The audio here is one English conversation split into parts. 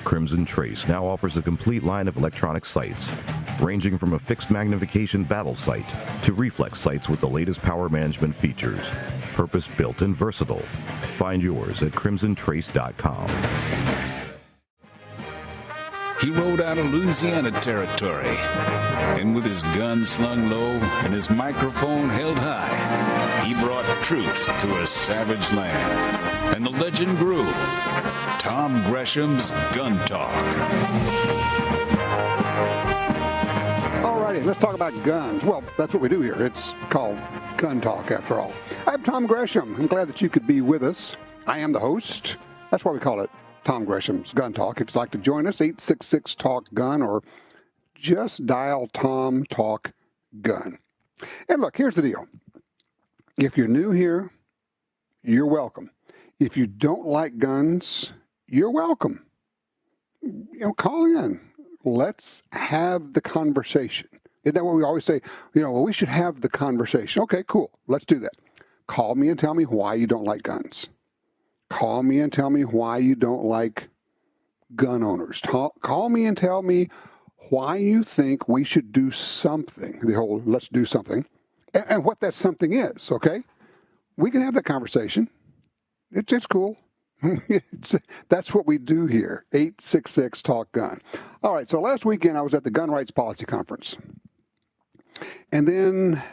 Crimson Trace now offers a complete line of electronic sights, ranging from a fixed magnification battle sight to reflex sights with the latest power management features. Purpose-built and versatile. Find yours at crimsontrace.com. He rode out of Louisiana territory, and with his gun slung low and his microphone held high, he brought truth to a savage land. And the legend grew. Tom Gresham's Gun Talk. Alrighty, let's talk about guns. Well, that's what we do here. It's called Gun Talk, after all. I'm Tom Gresham. I'm glad that you could be with us. I am the host. That's why we call it Tom Gresham's Gun Talk. If you'd like to join us, 866-TALK-GUN, or just dial Tom Talk Gun. And look, here's the deal. If you're new here, you're welcome. If you don't like guns, you're welcome. Call in. Let's have the conversation. Isn't that what we always say? Well, we should have the conversation. Okay, cool. Let's do that. Call me and tell me why you don't like guns. Call me and tell me why you don't like gun owners. Call me and tell me why you think we should do something, the whole let's do something, and what that something is, okay? We can have that conversation. It's cool. That's what we do here, 866-TALK-GUN. All right, so last weekend I was at the Gun Rights Policy Conference. And then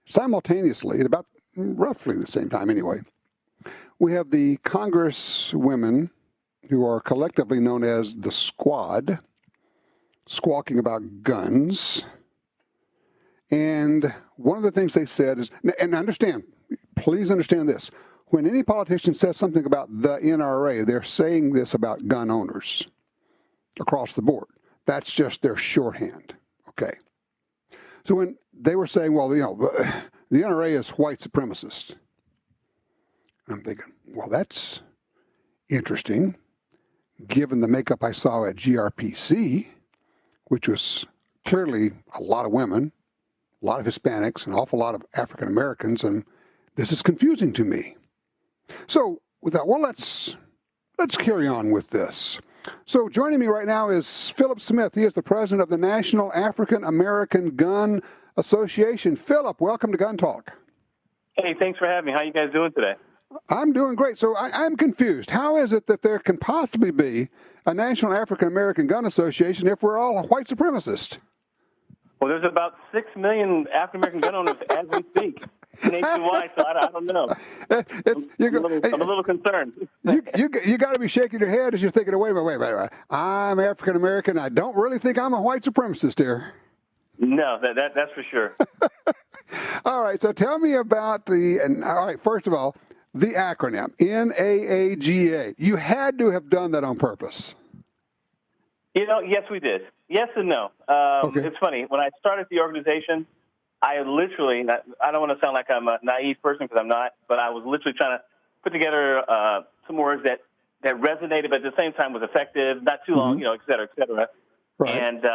simultaneously, at about roughly the same time anyway, we have the Congresswomen, who are collectively known as the Squad, squawking about guns. And one of the things they said is, and understand, please understand this, when any politician says something about the NRA, they're saying this about gun owners across the board. That's just their shorthand, okay? So when they were saying, well, the NRA is white supremacist, I'm thinking, well, that's interesting, given the makeup I saw at GRPC, which was clearly a lot of women, a lot of Hispanics, an awful lot of African Americans, and this is confusing to me. So with that, well, let's carry on with this. So joining me right now is Philip Smith. He is the president of the National African American Gun Association. Philip, welcome to Gun Talk. Hey, thanks for having me. How you guys doing today? I'm doing great. So I'm confused. How is it that there can possibly be a National African American Gun Association if we're all white supremacists? Well, there's about 6 million African American gun owners as we speak nationwide, so I don't know. I'm a little concerned. You got to be shaking your head as you're thinking, wait a minute. I'm African American. I don't really think I'm a white supremacist here. No, that's for sure. All right, so tell me about all right, first of all, the acronym, NAAGA. You had to have done that on purpose. Yes, we did. Yes and no. Okay. It's funny. When I started the organization, I literally, I don't want to sound like I'm a naive person because I'm not, but I was literally trying to put together some words that resonated, but at the same time was effective, not too long, et cetera, et cetera. Right. And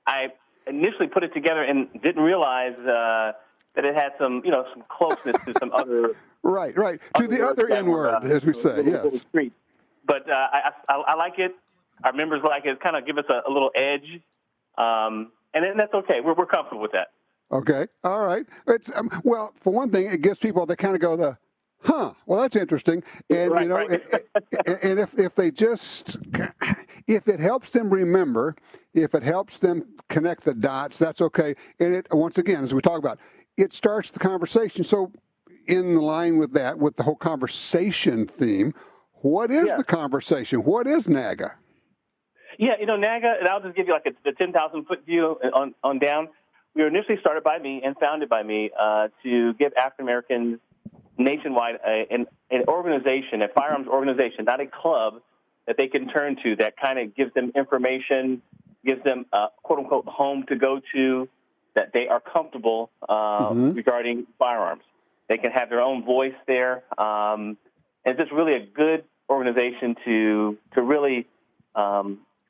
I initially put it together and didn't realize that it had some closeness to some other. Right. To the other N-word, as we say, yes. But I like it. Our members like it. Kind of give us a little edge. And that's okay. We're comfortable with that. Okay. All right. It's well, for one thing, it gives people that kind of go well, that's interesting. And, right. And if they just, if it helps them remember, if it helps them connect the dots, that's okay. And it, once again, as we talk about, it starts the conversation. So in line with that, with the whole conversation theme, what is the conversation? What is NAAGA? Yeah, NAAGA, and I'll just give you like the 10,000-foot view on down. We were initially started by me and founded by me to give African Americans nationwide an organization, a firearms organization, not a club that they can turn to that kind of gives them information, gives them a quote-unquote home to go to, that they are comfortable regarding firearms. They can have their own voice there. And it's just really a good organization to really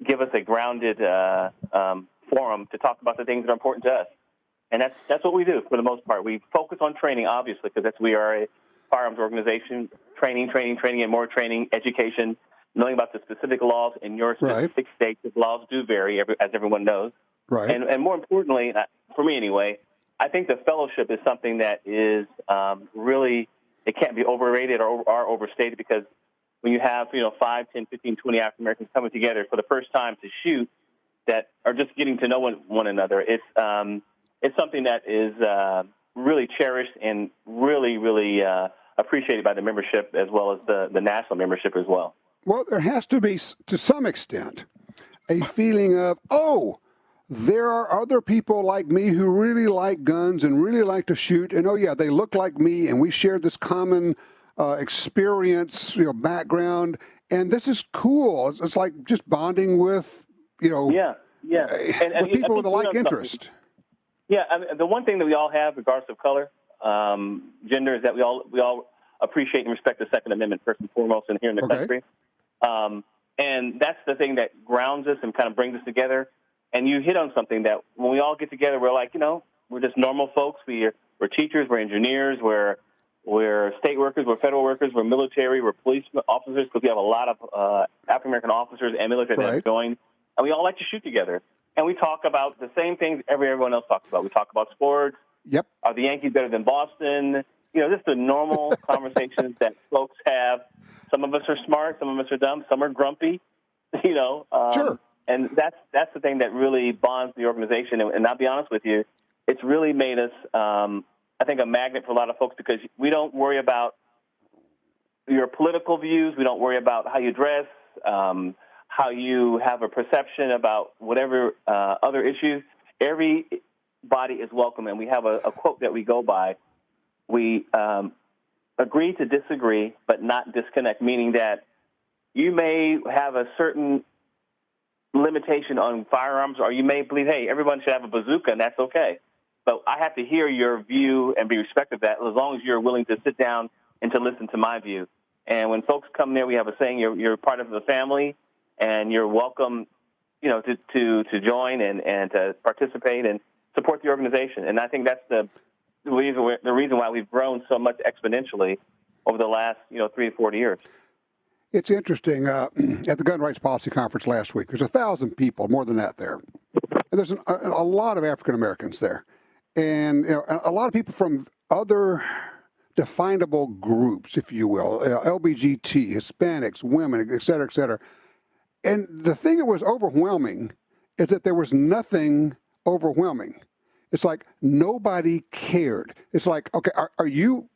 give us a grounded forum to talk about the things that are important to us. And that's what we do for the most part. We focus on training, obviously, because we are a firearms organization, training, and more training, education, knowing about the specific laws in your specific state. The laws do vary, as everyone knows. Right. And more importantly, for me anyway, I think the fellowship is something that is really, it can't be overrated or overstated, because when you have, 5, 10, 15, 20 African Americans coming together for the first time to shoot, that are just getting to know one another, it's something that is really cherished and really, really appreciated by the membership as well as the national membership as well. Well, there has to be, to some extent, a feeling of, there are other people like me who really like guns and really like to shoot, and they look like me, and we share this common experience, background, and this is cool. It's like just bonding with, with people with a like interest. Yeah, I mean, the one thing that we all have, regardless of color, gender, is that we all appreciate and respect the Second Amendment first and foremost, and here in the country. And that's the thing that grounds us and kind of brings us together. And you hit on something that when we all get together, we're like, we're just normal folks. We're teachers, we're engineers, we're state workers, we're federal workers, we're military, we're police officers, because we have a lot of African American officers and military that have joined. And we all like to shoot together. And we talk about the same things everyone else talks about. We talk about sports. Yep. Are the Yankees better than Boston? Just the normal conversations that folks have. Some of us are smart, some of us are dumb, some are grumpy, Sure. And that's the thing that really bonds the organization. And I'll be honest with you, it's really made us, I think, a magnet for a lot of folks, because we don't worry about your political views. We don't worry about how you dress, how you have a perception about whatever other issues. Everybody is welcome, and we have a quote that we go by. We agree to disagree, but not disconnect, meaning that you may have a certain limitation on firearms, or you may believe, hey, everyone should have a bazooka, and that's okay. But I have to hear your view and be respectful of that, as long as you're willing to sit down and to listen to my view. And when folks come there, we have a saying, you're part of the family, and you're welcome, to join and to participate and support the organization. And I think that's the reason why we've grown so much exponentially over the last, 3 to 4 years. It's interesting. At the Gun Rights Policy Conference last week, there's 1,000 people, more than that there. And there's a lot of African Americans there. And a lot of people from other definable groups, if you will, LBGT, Hispanics, women, et cetera, et cetera. And the thing that was overwhelming is that there was nothing overwhelming. It's like nobody cared. It's like, okay, do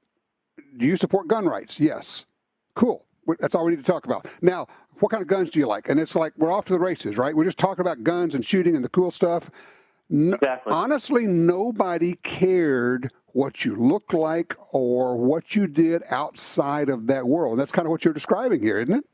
you support gun rights? Yes. Cool. That's all we need to talk about. Now, what kind of guns do you like? And it's like, we're off to the races, right? We're just talking about guns and shooting and the cool stuff. Exactly. Honestly, nobody cared what you look like or what you did outside of that world. That's kind of what you're describing here, isn't it?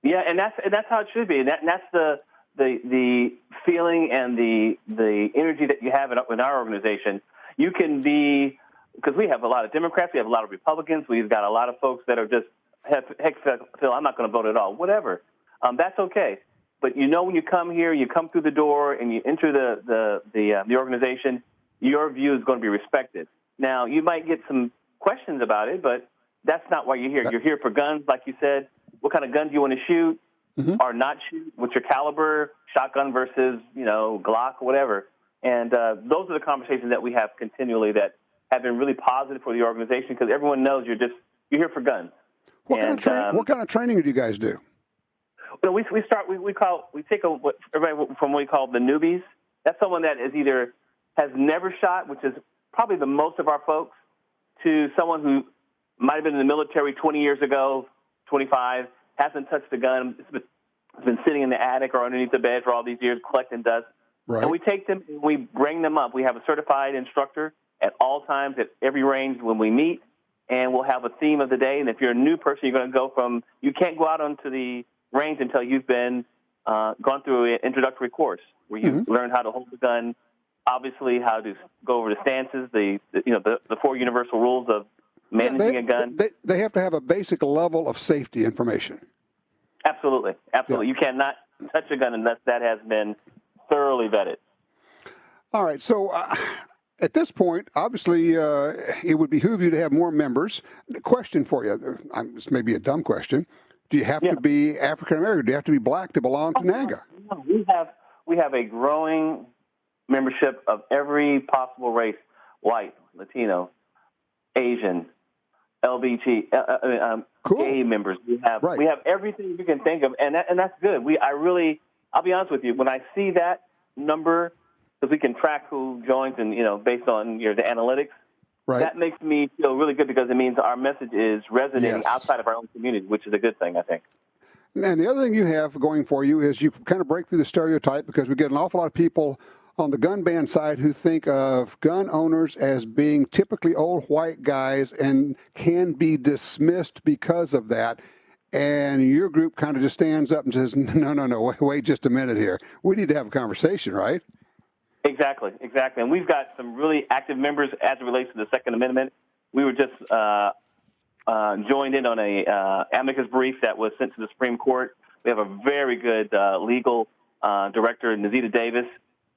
Yeah, and that's how it should be. And that's the feeling and the energy that you have in our organization. You can be, because we have a lot of Democrats, we have a lot of Republicans, we've got a lot of folks that are just, heck, Phil, I'm not going to vote at all. Whatever. That's okay. But when you come here, you come through the door and you enter the organization, your view is going to be respected. Now, you might get some questions about it, but that's not why you're here. You're here for guns, like you said. What kind of gun do you want to shoot or not shoot? What's your caliber, shotgun versus, Glock, whatever. And those are the conversations that we have continually that have been really positive for the organization, because everyone knows you're here for guns. What kind of training do you guys do? Well, we take everybody from what we call the newbies. That's someone that has never shot, which is probably the most of our folks, to someone who might have been in the military 20 years ago, 25, hasn't touched a gun, it's been sitting in the attic or underneath the bed for all these years collecting dust. Right. And we take them, we bring them up. We have a certified instructor at all times at every range when we meet, and we'll have a theme of the day. And if you're a new person, you're going to go you can't go out onto the range until you've been gone through an introductory course where you learn how to hold the gun, obviously how to go over the stances, the 4 universal rules of managing a gun. They have to have a basic level of safety information. Absolutely. Yeah. You cannot touch a gun unless that has been thoroughly vetted. All right. So at this point, obviously, it would behoove you to have more members. Question for you. This may be a dumb question. Do you have to be African American? Do you have to be black to belong to NAAGA? No, we have a growing membership of every possible race: white, Latino, Asian, LBG, cool. gay members. We have everything you can think of, and that's good. I'll be honest with you, when I see that number, because we can track who joins and, based on the analytics, that makes me feel really good because it means our message is resonating outside of our own community, which is a good thing, I think. And the other thing you have going for you is you kind of break through the stereotype, because we get an awful lot of people on the gun ban side who think of gun owners as being typically old white guys and can be dismissed because of that. And your group kind of just stands up and says, no, wait just a minute here. We need to have a conversation, right? Exactly. And we've got some really active members as it relates to the Second Amendment. We were just joined in on a amicus brief that was sent to the Supreme Court. We have a very good legal director, Nazita Davis,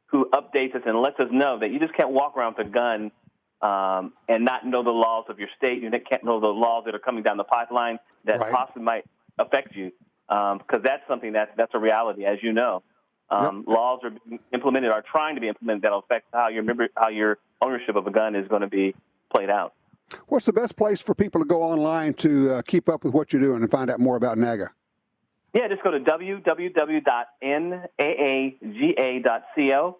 who updates us and lets us know that you just can't walk around with a gun and not know the laws of your state. You can't know the laws that are coming down the pipeline that possibly might affect you, because that's something that's a reality, as you know. Laws are being implemented, are trying to be implemented, that will affect how your ownership of a gun is going to be played out. What's the best place for people to go online to keep up with what you're doing and find out more about NAAGA? Yeah, just go to www.naaga.co.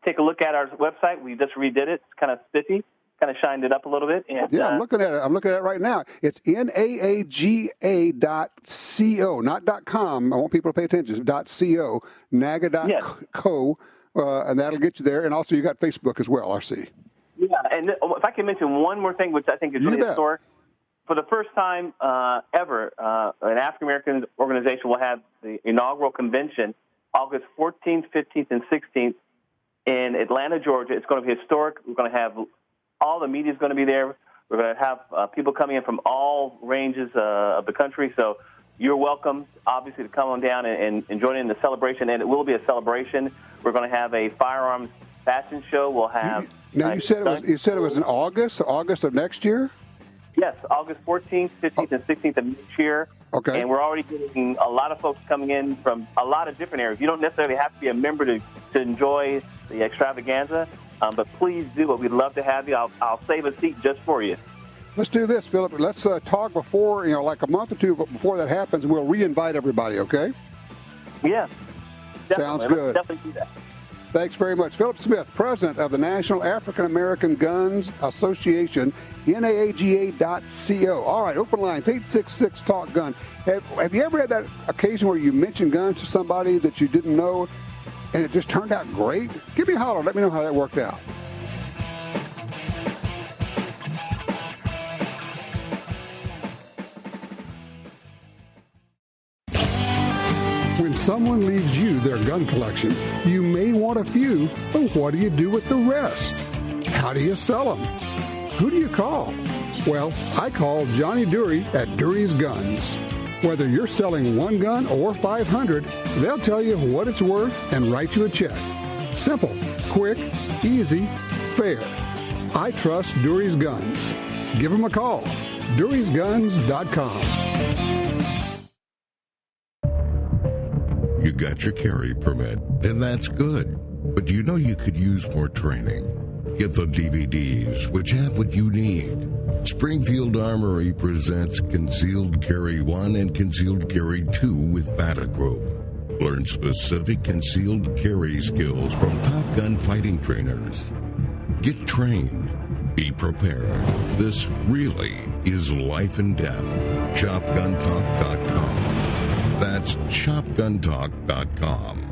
Take a look at our website. We just redid it. It's kind of spiffy. Kind of shined it up a little bit. And, I'm looking at it. I'm looking at it right now. It's NAAGA.co, not .com. I want people to pay attention. It's .co, NAAGA.co, and that'll get you there. And also, you got Facebook as well, RC. Yeah, and if I can mention one more thing, which I think is really historic. For the first time ever, an African-American organization will have the inaugural convention August 14th, 15th, and 16th in Atlanta, Georgia. It's going to be historic. We're going to have all the media is going to be there. We're going to have people coming in from all ranges of the country. So you're welcome, obviously, to come on down and join in the celebration. And it will be a celebration. We're going to have a firearms fashion show. We'll have. Now you said it was in August of next year. Yes, August 14th, 15th, and 16th of next year. Okay. And we're already getting a lot of folks coming in from a lot of different areas. You don't necessarily have to be a member to enjoy the extravaganza. But please do. We'd love to have you. I'll save a seat just for you. Let's do this, Philip. Let's talk before, like a month or two before that happens, and we'll re-invite everybody, okay? Yeah. Definitely. Sounds good. Let's definitely do that. Thanks very much. Philip Smith, president of the National African American Guns Association, NAAGA.co. All right, open lines, 866-TALK-GUN. Have you ever had that occasion where you mentioned guns to somebody that you didn't know, and it just turned out great? Give me a holler. Let me know how that worked out. When someone leaves you their gun collection, you may want a few, but what do you do with the rest? How do you sell them? Who do you call? Well, I call Johnny Dury at Dury's Guns. Whether you're selling one gun or 500, they'll tell you what it's worth and write you a check. Simple, quick, easy, fair. I trust Dury's Guns. Give them a call. DurysGuns.com. You got your carry permit, and that's good. But you know you could use more training. Get the DVDs, which have what you need. Springfield Armory presents Concealed Carry 1 and Concealed Carry 2 with Batagroup. Learn specific concealed carry skills from Top Gun fighting trainers. Get trained. Be prepared. This really is life and death. ShopGunTalk.com. That's ShopGunTalk.com.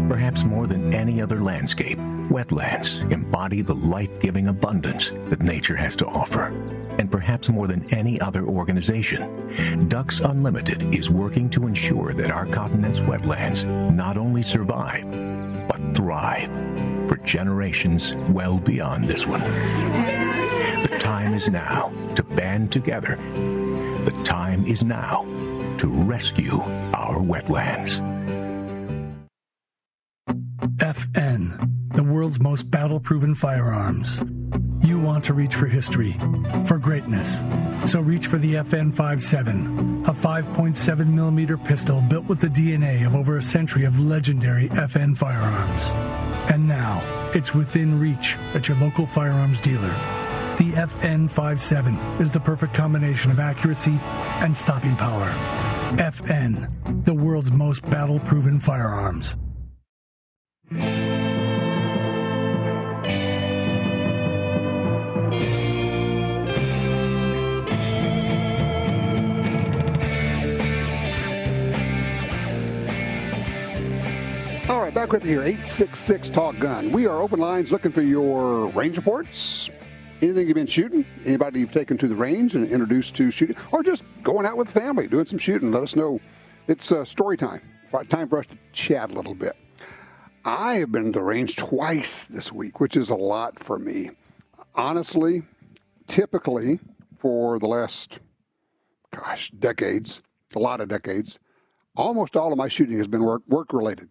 Perhaps more than any other landscape, wetlands embody the life-giving abundance that nature has to offer. And perhaps more than any other organization, Ducks Unlimited is working to ensure that our continent's wetlands not only survive, but thrive for generations well beyond this one. The time is now to band together. The time is now to rescue our wetlands. FN, the world's most battle-proven firearms. You want to reach for history, for greatness. So reach for the FN57, a 5.7 millimeter pistol built with the DNA of over a century of legendary FN firearms. And now, it's within reach at your local firearms dealer. The FN57 is the perfect combination of accuracy and stopping power. FN, the world's most battle-proven firearms. All right, back with you here, 866 Talk Gun. We are open lines looking for your range reports. Anything you've been shooting, anybody you've taken to the range and introduced to shooting, or just going out with the family, doing some shooting. Let us know. It's story time. Time for us to chat a little bit. I have been to the range twice this week, which is a lot for me. Honestly, typically for the last, decades, a lot of decades, almost all of my shooting has been work-related.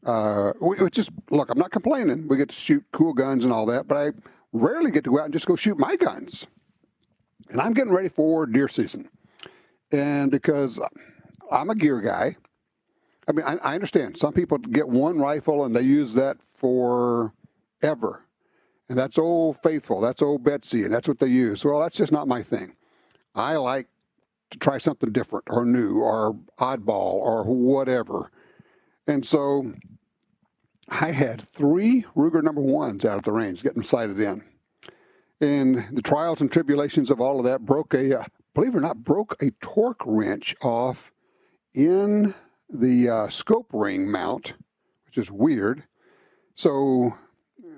Look, I'm not complaining. We get to shoot cool guns and all that, but I rarely get to go out and just go shoot my guns. And I'm getting ready for deer season. And because I'm a gear guy, I mean, I understand. Some people get one rifle and they use that forever. And that's old faithful. That's old Betsy. And that's what they use. Well, that's just not my thing. I like to try something different or new or oddball or whatever. And so I had 3 Ruger number 1s out at the range getting sighted in. And the trials and tribulations of all of that broke a torque wrench off in the scope ring mount, which is weird. So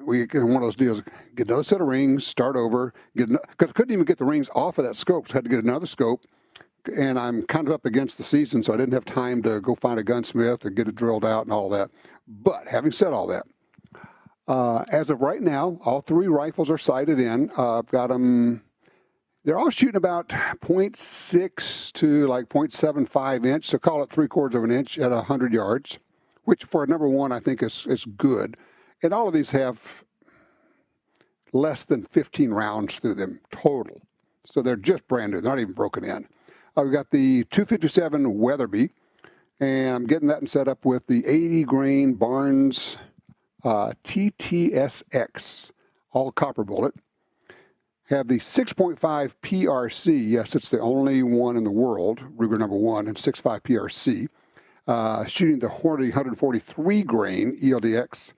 we get one of those deals, get another set of rings, start over, because I couldn't even get the rings off of that scope, so I had to get another scope. And I'm kind of up against the season, so I didn't have time to go find a gunsmith and get it drilled out and all that. But having said all that, as of right now, all 3 rifles are sighted in. I've got them, they're all shooting about 0.6 to like 0.75 inch, so call it 3/4 of an inch at 100 yards, which for a number 1 I think is good. And all of these have less than 15 rounds through them total. So they're just brand new. They're not even broken in. I've got the 257 Weatherby, and I'm getting that set up with the 80 grain Barnes TTSX, all copper bullet. Have the 6.5 PRC. Yes, it's the only one in the world, Ruger number 1, and 6.5 PRC. Shooting the Hornady 143 grain ELDX.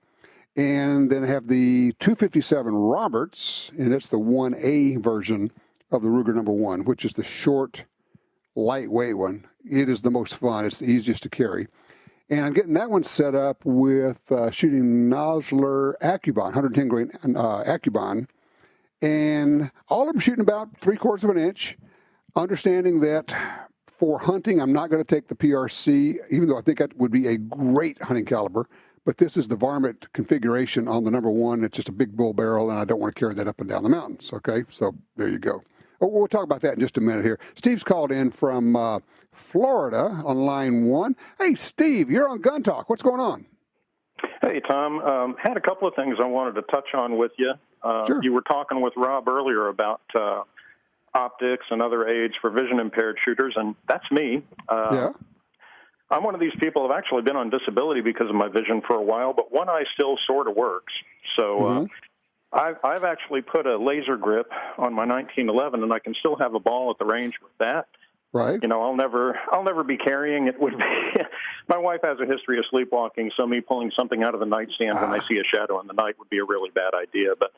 And then I have the 257 Roberts, and it's the 1A version of the Ruger number 1, which is the short, lightweight one. It is the most fun. It's the easiest to carry. And I'm getting that one set up with shooting Nosler Accubon, 110 grain Accubon. And all of them shooting about 3/4 of an inch, understanding that for hunting, I'm not going to take the PRC, even though I think that would be a great hunting caliber. But this is the varmint configuration on the number 1. It's just a big bull barrel, and I don't want to carry that up and down the mountains. Okay, so there you go. We'll talk about that in just a minute here. Steve's called in from Florida on line 1. Hey, Steve, you're on Gun Talk. What's going on? Hey, Tom. Had a couple of things I wanted to touch on with you. Sure. You were talking with Rob earlier about optics and other aids for vision-impaired shooters, and that's me. Yeah. I'm one of these people who have actually been on disability because of my vision for a while, but one eye still sort of works. So I've actually put a laser grip on my 1911, and I can still have a ball at the range with that. Right. You know, I'll never be carrying it. Would be my wife has a history of sleepwalking, so me pulling something out of the nightstand when I see a shadow in the night would be a really bad idea. But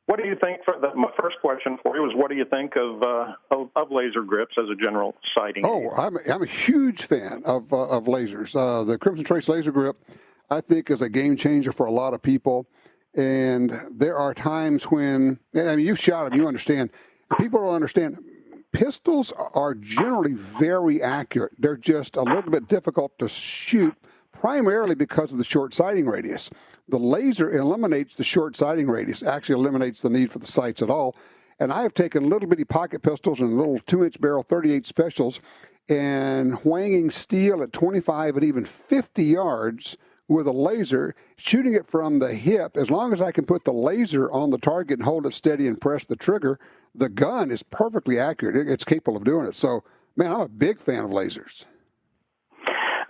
what do you think? My first question for you was, what do you think of laser grips as a general sighting? Oh, I'm a huge fan of lasers. The Crimson Trace laser grip, I think, is a game changer for a lot of people. And there are times when, I mean, you've shot them, you understand. People don't understand. Pistols are generally very accurate. They're just a little bit difficult to shoot, primarily because of the short sighting radius. The laser eliminates the short sighting radius, actually eliminates the need for the sights at all. And I have taken little bitty pocket pistols and little 2-inch barrel 38 specials and whanging steel at 25 and even 50 yards with a laser, shooting it from the hip, as long as I can put the laser on the target and hold it steady and press the trigger, the gun is perfectly accurate. It's capable of doing it. So, man, I'm a big fan of lasers.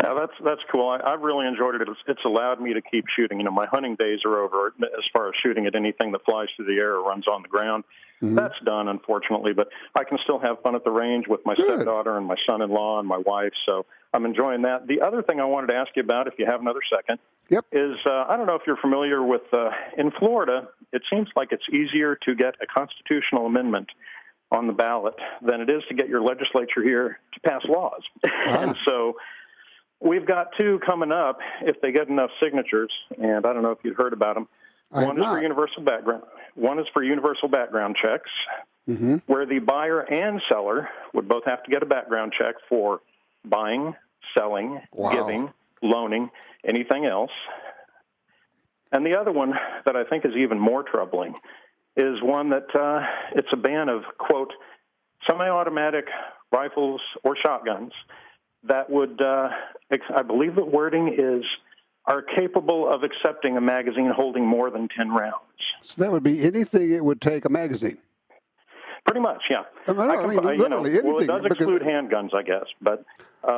Yeah, that's cool. I've really enjoyed it. It's allowed me to keep shooting. You know, my hunting days are over as far as shooting at anything that flies through the air or runs on the ground. Mm-hmm. That's done, unfortunately, but I can still have fun at the range with my stepdaughter and my son-in-law and my wife, so I'm enjoying that. The other thing I wanted to ask you about, if you have another second, is I don't know if you're familiar with, in Florida, it seems like it's easier to get a constitutional amendment on the ballot than it is to get your legislature here to pass laws. And so we've got two coming up if they get enough signatures, and I don't know if you've heard about them. One is for universal background. One is for universal background checks, where the buyer and seller would both have to get a background check for buying, selling, giving, loaning, anything else. And the other one that I think is even more troubling is one that it's a ban of, quote, semi-automatic rifles or shotguns that would, I believe the wording is, are capable of accepting a magazine holding more than 10 rounds. So that would be anything it would take a magazine. Pretty much, yeah. Literally anything. Well, it does exclude handguns, I guess, but...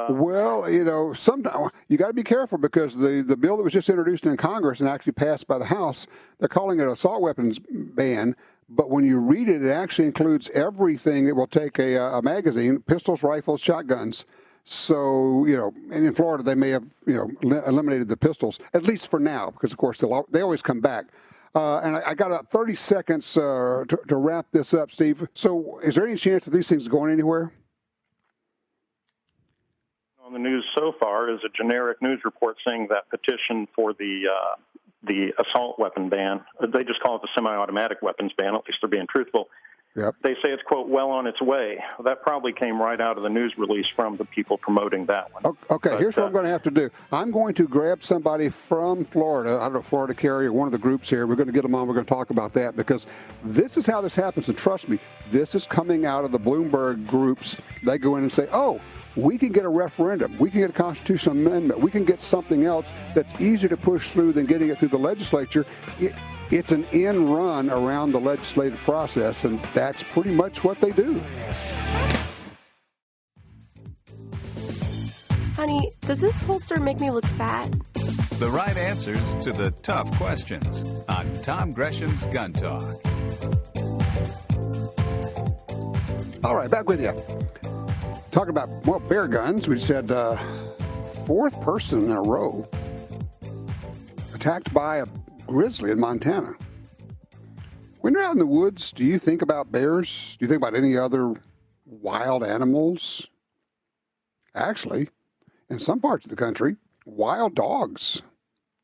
well, you know, sometimes you got to be careful because the bill that was just introduced in Congress and actually passed by the House, they're calling it an assault weapons ban, but when you read it, it actually includes everything that will take a magazine, pistols, rifles, shotguns. So, you know, and in Florida, they may have, you know, eliminated the pistols, at least for now, because, of course, they always come back. And I got about 30 seconds to wrap this up, Steve. So is there any chance that these things are going anywhere? On the news so far is a generic news report saying that petition for the assault weapon ban, they just call it the semi-automatic weapons ban, at least they're being truthful. Yep. They say it's, quote, well on its way. Well, that probably came right out of the news release from the people promoting that one. Okay, but here's what I'm going to have to do. I'm going to grab somebody from Florida, I don't know, Florida Carrier, one of the groups here. We're going to get them on. We're going to talk about that because this is how this happens. And trust me, this is coming out of the Bloomberg groups. They go in and say, oh, we can get a referendum. We can get a constitutional amendment. We can get something else that's easier to push through than getting it through the legislature. It's an end run around the legislative process, and that's pretty much what they do. Honey, does this holster make me look fat? The right answers to the tough questions on Tom Gresham's Gun Talk. All right, back with you. Talking about, well, bear guns. We said fourth person in a row attacked by a grizzly in Montana. When you're out in the woods, do you think about bears? Do you think about any other wild animals? Actually, in some parts of the country, wild dogs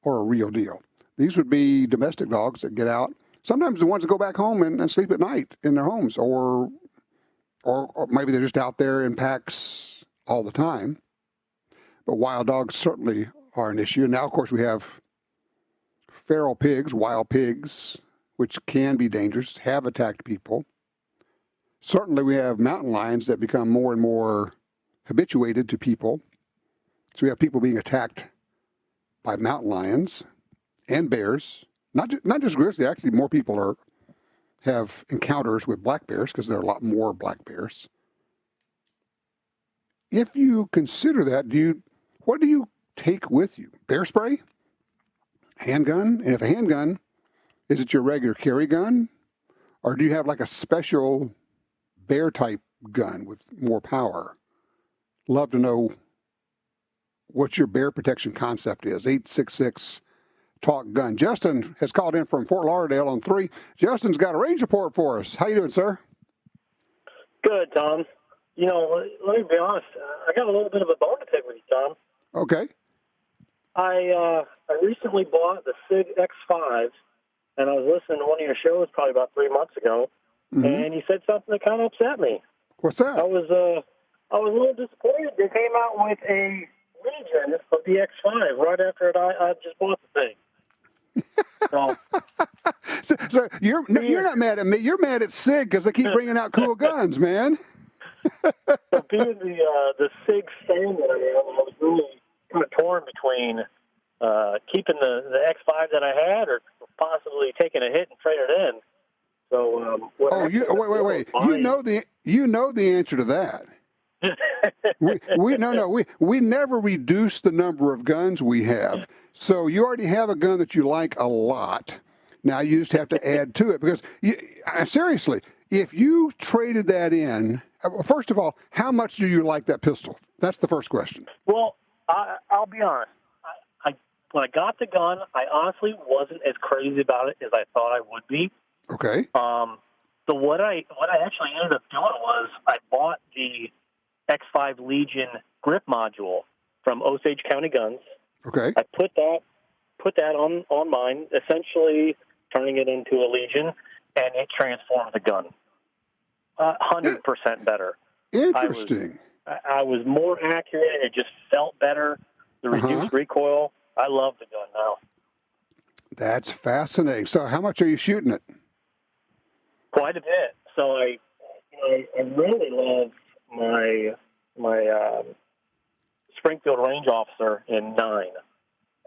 are a real deal. These would be domestic dogs that get out. Sometimes the ones that go back home and sleep at night in their homes, or maybe they're just out there in packs all the time. But wild dogs certainly are an issue. And now, of course, we have feral pigs, wild pigs, which can be dangerous, have attacked people. Certainly we have mountain lions that become more and more habituated to people. So we have people being attacked by mountain lions and bears. Not just grizzly, actually more people have encounters with black bears because there are a lot more black bears. If you consider that, what do you take with you? Bear spray? Handgun? And if a handgun, is it your regular carry gun? Or do you have like a special bear type gun with more power? Love to know what your bear protection concept is. 866 Talk Gun. Justin has called in from Fort Lauderdale on 3. Justin's got a range report for us. How you doing, sir? Good, Tom. You know, let me be honest. I got a little bit of a bone to pick with you, Tom. Okay. I recently bought the SIG X5, and I was listening to one of your shows probably about 3 months ago, and you said something that kind of upset me. What's that? I was a little disappointed. They came out with a Legion of the X5 right after I just bought the thing. So you're not mad at me. You're mad at SIG because they keep bringing out cool guns, man. So being the SIG fan that I am, I was really kind of torn between keeping the X5 that I had, or possibly taking a hit and trading it in. So, wait. You know the answer to that. We never reduce the number of guns we have. So you already have a gun that you like a lot. Now you just have to add to it, because seriously, if you traded that in, first of all, how much do you like that pistol? That's the first question. Well, I'll be honest. When I got the gun, I honestly wasn't as crazy about it as I thought I would be. Okay. So what I actually ended up doing was I bought the X5 Legion grip module from Osage County Guns. Okay. I put that on mine, essentially turning it into a Legion, and it transformed the gun 100% better. Interesting. I was more accurate. It just felt better. The reduced recoil. I love the gun now. That's fascinating. So how much are you shooting it? Quite a bit. So I really love my Springfield Range Officer in 9.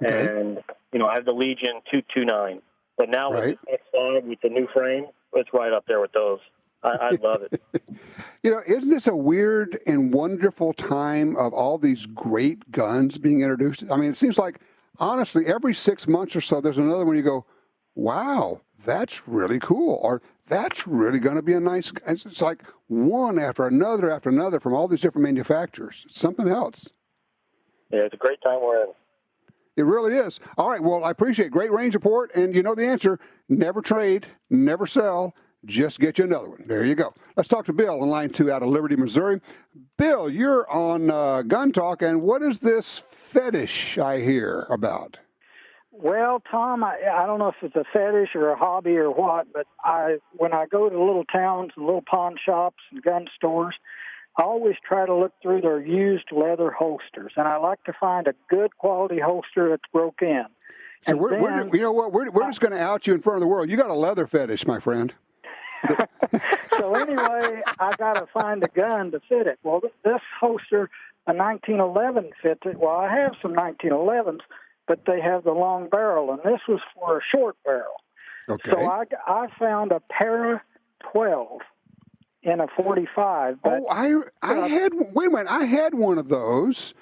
Okay. And, I have the Legion 229. But now with the X5, with the new frame, it's right up there with those. I love it. Isn't this a weird and wonderful time of all these great guns being introduced? I mean, it seems like, honestly, every 6 months or so, there's another one you go, wow, that's really cool. Or that's really going to be a nice. It's like one after another from all these different manufacturers. It's something else. Yeah, it's a great time we're in. It really is. All right, well, I appreciate it. Great range report, and you know the answer. Never trade, never sell, just get you another one. There you go. Let's talk to Bill on line 2 out of Liberty, Missouri. Bill, you're on Gun Talk, and what is this fetish I hear about? Well, Tom, I don't know if it's a fetish or a hobby or what, but when I go to little towns and little pawn shops and gun stores, I always try to look through their used leather holsters, and I like to find a good quality holster that's broke in. So you know what? We're just going to out you in front of the world. You got a leather fetish, my friend. So anyway, I got to find a gun to fit it. Well, this holster, a 1911 fits it. Well, I have some 1911s, but they have the long barrel, and this was for a short barrel. Okay. So I found a Para 12 in a 45. But, I had one of those.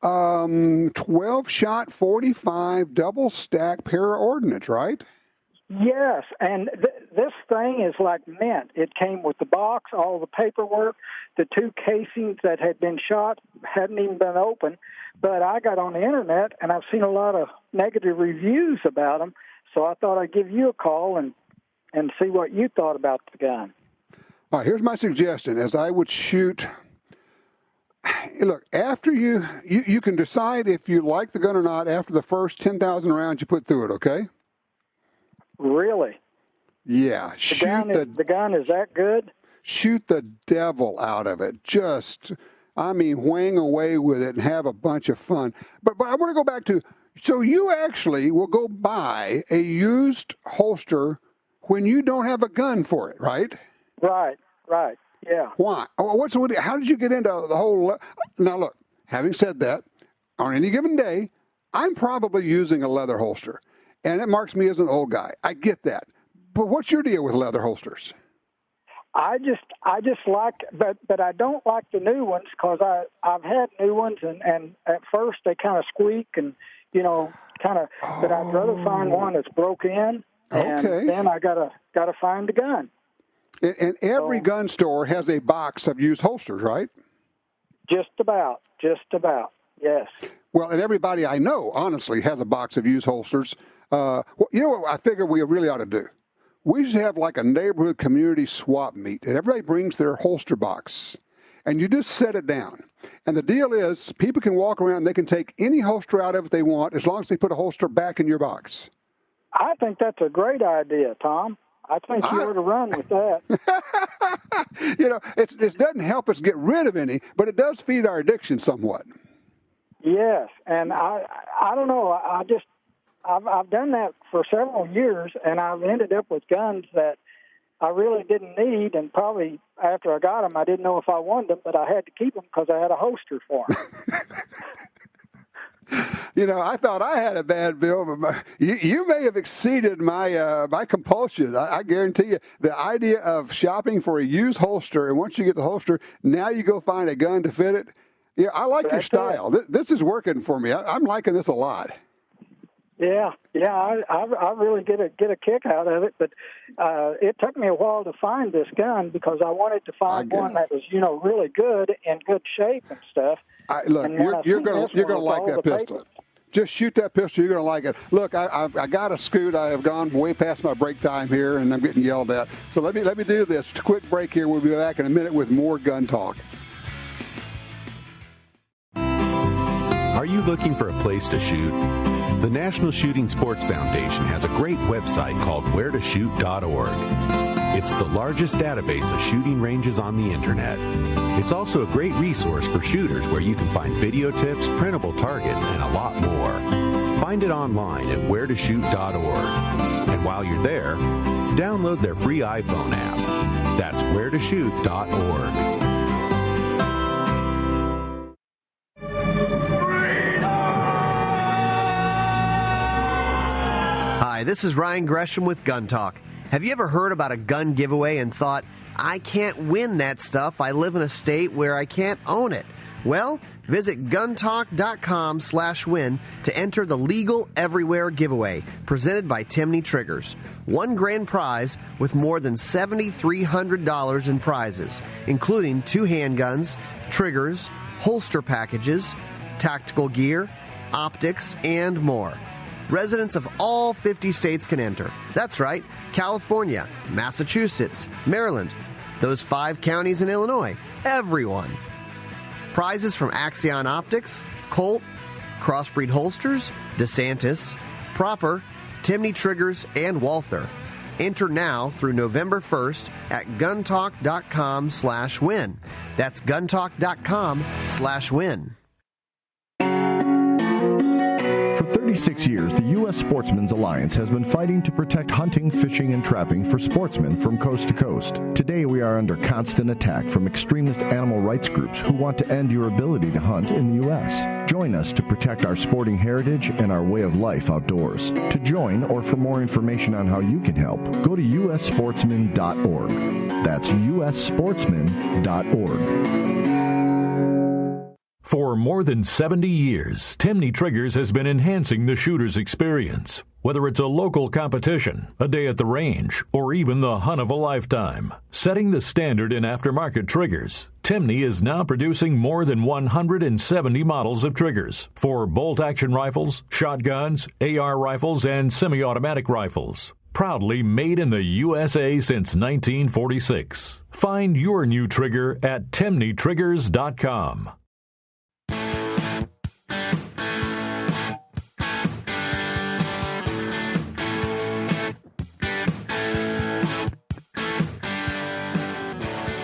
12-shot 45 double stack Para ordnance, right? Yes, and this thing is like mint. It came with the box, all the paperwork, the 2 casings that had been shot hadn't even been opened. But I got on the internet, and I've seen a lot of negative reviews about them, so I thought I'd give you a call and see what you thought about the gun. All right, here's my suggestion. As I would shoot, look, after you can decide if you like the gun or not after the first 10,000 rounds you put through it, okay? Really? Yeah. The gun is that good? Shoot the devil out of it. Whang away with it and have a bunch of fun. But I want to go back to, so you actually will go buy a used holster when you don't have a gun for it, right? Right, yeah. Why? How did you get into the whole... Now, look, having said that, on any given day, I'm probably using a leather holster. And it marks me as an old guy. I get that. But what's your deal with leather holsters? I just like, but I don't like the new ones because I've had new ones and at first they kind of squeak and, but I'd rather find one that's broke in and then I gotta find the gun. And every gun store has a box of used holsters, right? Just about, yes. Well, and everybody I know, honestly, has a box of used holsters. You know what I figure we really ought to do? We should have like a neighborhood community swap meet, and everybody brings their holster box, and you just set it down. And the deal is, people can walk around, and they can take any holster out of it they want, as long as they put a holster back in your box. I think that's a great idea, Tom. I think you ought to run with that. It doesn't help us get rid of any, but it does feed our addiction somewhat. Yes, and I don't know. I've done that for several years, and I've ended up with guns that I really didn't need, and probably after I got them, I didn't know if I wanted them, but I had to keep them because I had a holster for them. I thought I had a bad bill, but you may have exceeded my compulsion. I guarantee you, the idea of shopping for a used holster, and once you get the holster, now you go find a gun to fit it. Yeah, I like your style. This is working for me. I'm liking this a lot. Yeah, I really get a kick out of it, but it took me a while to find this gun because I wanted to find one that was, really good, in good shape and stuff. Look, you're gonna like that pistol. Just shoot that pistol. You're gonna like it. Look, I got a scoot. I have gone way past my break time here, and I'm getting yelled at. So let me do this. Quick break here. We'll be back in a minute with more gun talk. Are you looking for a place to shoot? The National Shooting Sports Foundation has a great website called wheretoshoot.org. It's the largest database of shooting ranges on the internet. It's also a great resource for shooters where you can find video tips, printable targets, and a lot more. Find it online at wheretoshoot.org. And while you're there, download their free iPhone app. That's wheretoshoot.org. Hi, this is Ryan Gresham with Gun Talk. Have you ever heard about a gun giveaway and thought, I can't win that stuff. I live in a state where I can't own it. Well, visit guntalk.com/win to enter the Legal Everywhere giveaway presented by Timney Triggers. One grand prize with more than $7,300 in prizes, including 2 handguns, triggers, holster packages, tactical gear, optics, and more. Residents of all 50 states can enter. That's right, California, Massachusetts, Maryland, those 5 counties in Illinois, everyone. Prizes from Axion Optics, Colt, Crossbreed Holsters, DeSantis, Proper, Timney Triggers, and Walther. Enter now through November 1st at guntalk.com/win. That's guntalk.com/win. For 36 years, the U.S. Sportsmen's Alliance has been fighting to protect hunting, fishing, and trapping for sportsmen from coast to coast. Today, we are under constant attack from extremist animal rights groups who want to end your ability to hunt in the U.S. Join us to protect our sporting heritage and our way of life outdoors. To join or for more information on how you can help, go to ussportsman.org. That's ussportsman.org. For more than 70 years, Timney Triggers has been enhancing the shooter's experience. Whether it's a local competition, a day at the range, or even the hunt of a lifetime. Setting the standard in aftermarket triggers, Timney is now producing more than 170 models of triggers for bolt-action rifles, shotguns, AR rifles, and semi-automatic rifles. Proudly made in the USA since 1946. Find your new trigger at timneytriggers.com.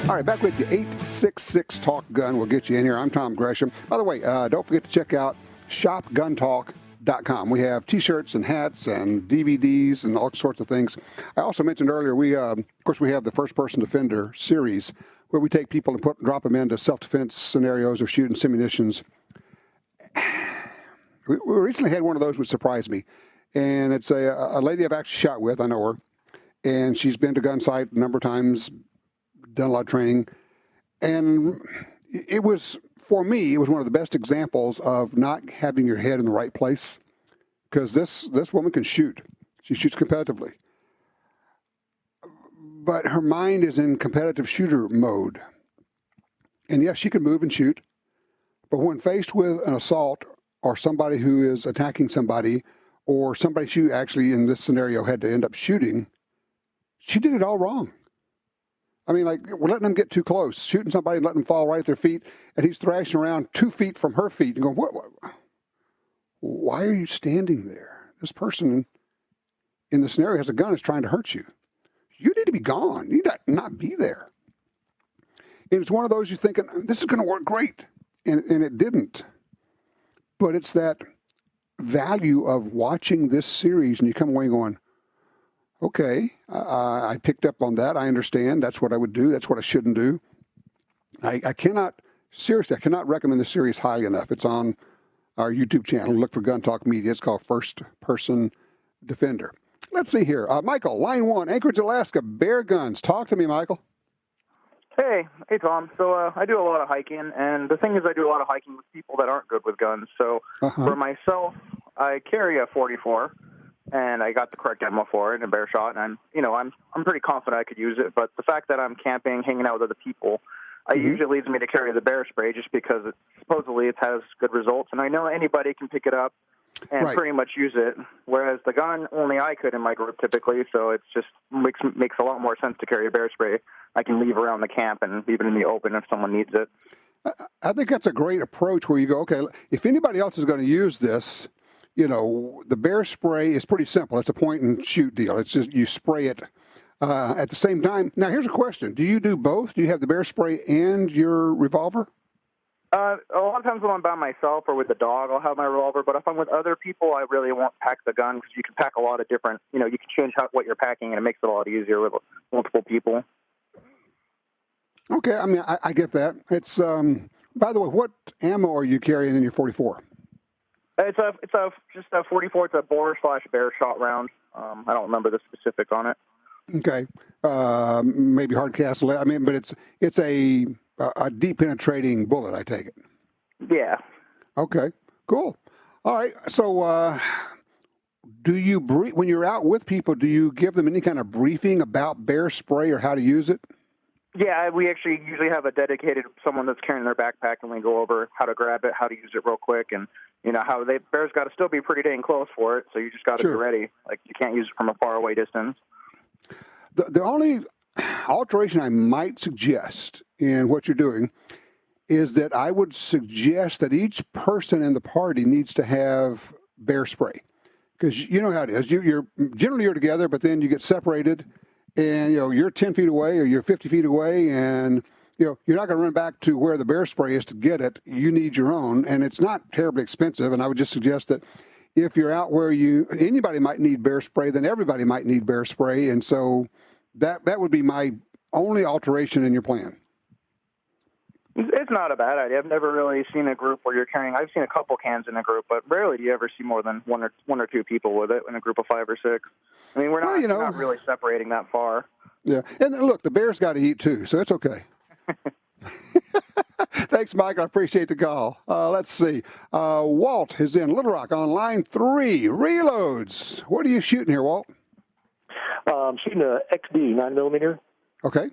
All right, back with you. 866 Talk Gun will get you in here. I'm Tom Gresham. By the way, don't forget to check out shopguntalk.com. We have T-shirts and hats and DVDs and all sorts of things. I also mentioned earlier, we have the First-Person Defender series where we take people and drop them into self-defense scenarios or shooting simunitions. We recently had one of those which surprised me. And it's a lady I've actually shot with. I know her. And she's been to gun sight a number of times, done a lot of training. And it was, for me, it was one of the best examples of not having your head in the right place. Because this woman can shoot. She shoots competitively. But her mind is in competitive shooter mode. And yes, she can move and shoot. But when faced with an assault or somebody who is attacking somebody, or somebody she actually, in this scenario, had to end up shooting, she did it all wrong. I mean, like, we're letting them get too close, shooting somebody and letting them fall right at their feet, and he's thrashing around 2 feet from her feet and going, what? Why are you standing there? This person in the scenario has a gun, is trying to hurt you. You need to be gone. You need to not be there. And it's one of those you're thinking, this is going to work great. And it didn't. But it's that value of watching this series and you come away going, okay, I picked up on that. I understand. That's what I would do. That's what I shouldn't do. I cannot recommend this series highly enough. It's on our YouTube channel. Look for Gun Talk Media. It's called First Person Defender. Let's see here. Michael, line 1, Anchorage, Alaska, bear guns. Talk to me, Michael. Hey, Tom. So I do a lot of hiking, and the thing is I do a lot of hiking with people that aren't good with guns. So for myself, I carry a 44, and I got the correct ammo for it, and a bear shot, and I'm pretty confident I could use it. But the fact that I'm camping, hanging out with other people, it usually leads me to carry the bear spray just because supposedly it has good results, and I know anybody can pick it up and pretty much use it, whereas the gun, only I could in my group typically, so it's just makes a lot more sense to carry a bear spray. I can leave around the camp and leave it in the open if someone needs it. I think that's a great approach where you go, okay, if anybody else is going to use this, the bear spray is pretty simple. It's a point and shoot deal. It's just you spray it at the same time. Now, here's a question. Do you do both? Do you have the bear spray and your revolver? A lot of times when I'm by myself or with the dog, I'll have my revolver. But if I'm with other people, I really won't pack the gun because you can pack a lot of different, you can change what you're packing, and it makes it a lot easier with multiple people. Okay, I mean, I get that. It's by the way, what ammo are you carrying in your 44? It's just a 44. It's a bore/bear shot round. I don't remember the specific on it. Okay, maybe hard cast lead. I mean, but it's a deep penetrating bullet, I take it. Yeah. Okay, cool. All right, so do you when you're out with people, do you give them any kind of briefing about bear spray or how to use it? Yeah, we actually usually have a dedicated someone that's carrying their backpack, and we go over how to grab it, how to use it real quick, and how bears got to still be pretty dang close for it, so you just got to be ready. Like, you can't use it from a far away distance. The only alteration I might suggest in what you're doing is that I would suggest that each person in the party needs to have bear spray, because you know how it is. You're generally together, but then you get separated, and you're 10 feet away or you're 50 feet away, and you're not going to run back to where the bear spray is to get it. You need your own, and it's not terribly expensive. And I would just suggest that if you're out where anybody might need bear spray, then everybody might need bear spray, and so that would be my only alteration in your plan. It's not a bad idea. I've never really seen a group where you're carrying. I've seen a couple cans in a group, but rarely do you ever see more than one or two people with it in a group of 5 or 6. I mean, we're not really separating that far. Yeah, and look, the bear's got to eat too, so it's okay. Thanks, Mike. I appreciate the call. Let's see. Walt is in Little Rock on line 3. Reloads. What are you shooting here, Walt? I'm shooting a XD 9mm. Okay.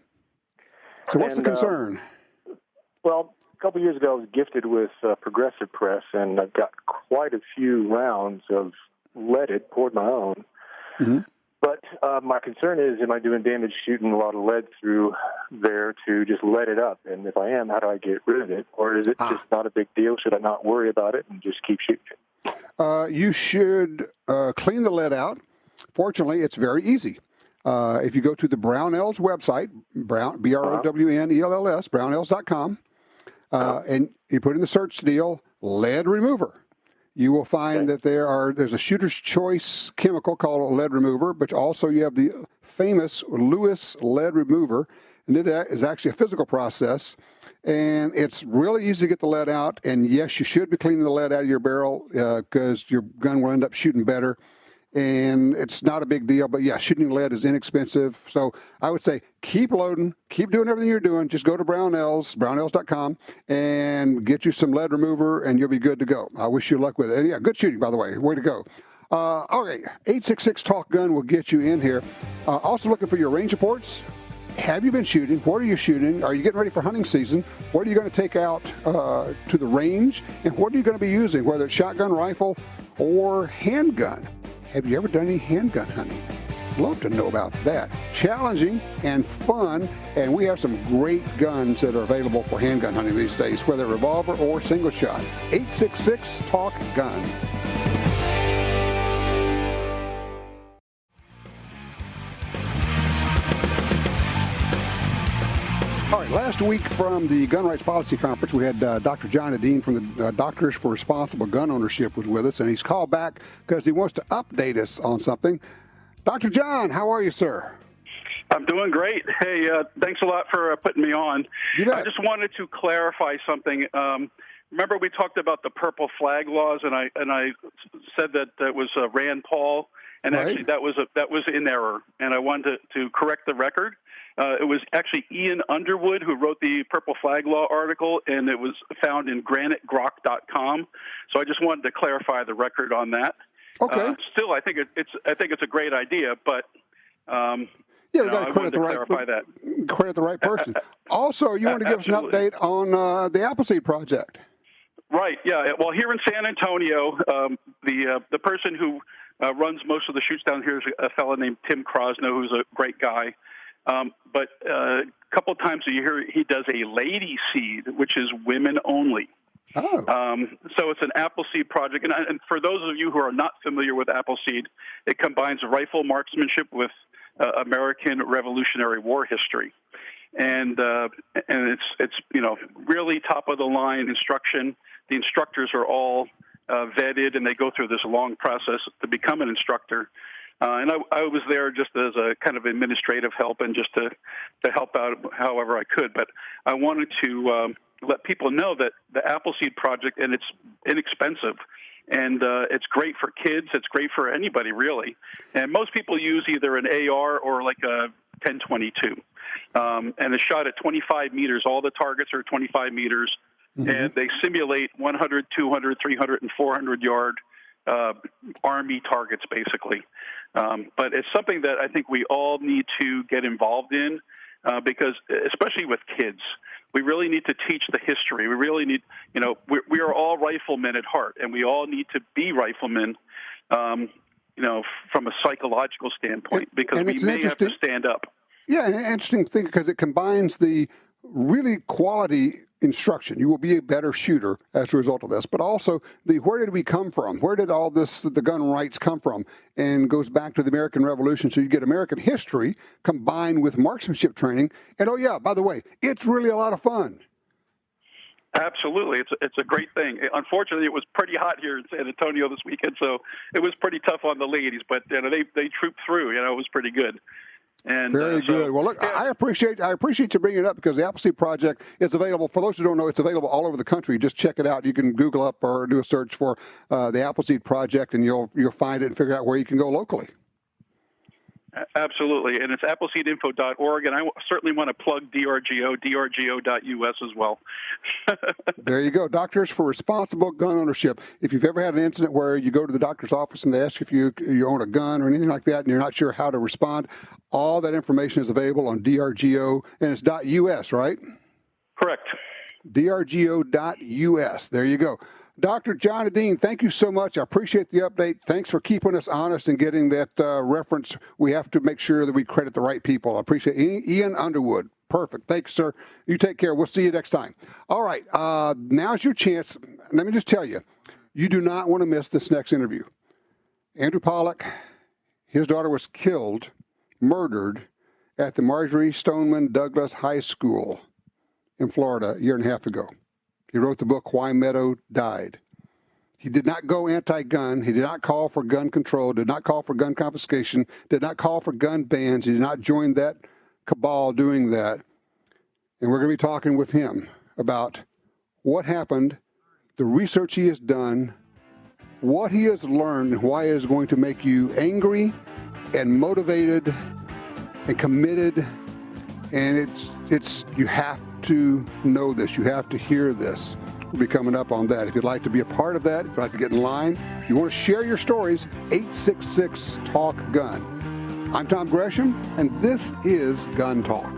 So what's the concern? Well, a couple years ago, I was gifted with Progressive Press, and I've got quite a few rounds of leaded, poured my own. Mm-hmm. But my concern is, am I doing damage shooting a lot of lead through there to just let it up? And if I am, how do I get rid of it? Or is it just not a big deal? Should I not worry about it and just keep shooting it? You should clean the lead out. Fortunately, it's very easy. If you go to the Brownells website, BROWNELLS, brownells.com, and you put in the search deal, lead remover, you will find that there's a shooter's choice chemical called a lead remover, but also you have the famous Lewis lead remover, and it is actually a physical process, and it's really easy to get the lead out. And yes, you should be cleaning the lead out of your barrel because your gun will end up shooting better. And it's not a big deal, but yeah, shooting lead is inexpensive. So I would say keep loading, keep doing everything you're doing. Just go to brownells.com, and get you some lead remover, and you'll be good to go. I wish you luck with it. And yeah, good shooting, by the way. Way to go. Okay, 866-TALK-GUN will get you in here. Also looking for your range reports. Have you been shooting? What are you shooting? Are you getting ready for hunting season? What are you going to take out to the range? And what are you going to be using, whether it's shotgun, rifle, or handgun? Have you ever done any handgun hunting? Love to know about that. Challenging and fun, and we have some great guns that are available for handgun hunting these days, whether revolver or single shot. 866-TALK-GUN. All right, last week from the Gun Rights Policy Conference, we had Dr. John Adine from the Doctors for Responsible Gun Ownership was with us, and he's called back because he wants to update us on something. Dr. John, how are you, sir? I'm doing great. Hey, thanks a lot for putting me on. You bet. I just wanted to clarify something. remember we talked about the purple flag laws, and I said that that was Rand Paul, and actually that was in error, and I wanted to correct the record. It was actually Ian Underwood who wrote the purple flag law article, and it was found in granitegrok.com. So I just wanted to clarify the record on that. Okay. Still, I think it's a great idea, but we got to credit the right person. Also, you want to give us an update on the Appleseed Project? Right. Yeah. Well, here in San Antonio, the person who runs most of the shoots down here is a fellow named Tim Krosno, who's a great guy. But a couple of times a year, he does a lady seed, which is women only. Oh. So it's an Appleseed project. And for those of you who are not familiar with Appleseed, it combines rifle marksmanship with American Revolutionary War history. And it's really top of the line instruction. The instructors are all vetted, and they go through this long process to become an instructor. And I was there just as a kind of administrative help and just to help out however I could. But I wanted to let people know that the Appleseed Project, and it's inexpensive, and it's great for kids. It's great for anybody, really. And most people use either an AR or like a 10-22. And it's shot at 25 meters. All the targets are 25 meters. Mm-hmm. And they simulate 100, 200, 300, and 400-yard Army targets, basically. But it's something that I think we all need to get involved in because, especially with kids, we really need to teach the history. We really need, we are all riflemen at heart, and we all need to be riflemen, from a psychological standpoint, because we may have to stand up. Yeah, an interesting thing because it combines the really quality instruction. You will be a better shooter as a result of this, but also the where did we come from? Where did all this, the gun rights come from? And goes back to the American Revolution. So you get American history combined with marksmanship training. And oh yeah, by the way, it's really a lot of fun. Absolutely. It's a great thing. Unfortunately, it was pretty hot here in San Antonio this weekend, so it was pretty tough on the ladies, but they trooped through. It was pretty good. And, Very good. Well, look, I appreciate you bringing it up because the Appleseed Project is available. For those who don't know, it's available all over the country. Just check it out. You can Google up or do a search for the Appleseed Project, and you'll find it and figure out where you can go locally. Absolutely, and it's appleseedinfo.org, and I certainly want to plug drgo.us as well. There you go. Doctors for Responsible Gun Ownership. If you've ever had an incident where you go to the doctor's office and they ask if you own a gun or anything like that and you're not sure how to respond, all that information is available on DRGO, and it's .us, right? Correct. drgo.us. There you go. Dr. John Adine, thank you so much. I appreciate the update. Thanks for keeping us honest and getting that reference. We have to make sure that we credit the right people. I appreciate it. Ian Underwood. Perfect. Thanks, sir. You take care. We'll see you next time. All right. Now's your chance. Let me just tell you, you do not want to miss this next interview. Andrew Pollack, his daughter was murdered at the Marjorie Stoneman Douglas High School in Florida a year and a half ago. He wrote the book, Why Meadow Died. He did not go anti-gun. He did not call for gun control, did not call for gun confiscation, did not call for gun bans. He did not join that cabal doing that. And we're going to be talking with him about what happened, the research he has done, what he has learned, and why it is going to make you angry and motivated and committed. And it's you have to know this. You have to hear this. We'll be coming up on that. If you'd like to be a part of that, if you'd like to get in line, if you want to share your stories, 866-TALK-GUN. I'm Tom Gresham, and this is Gun Talk.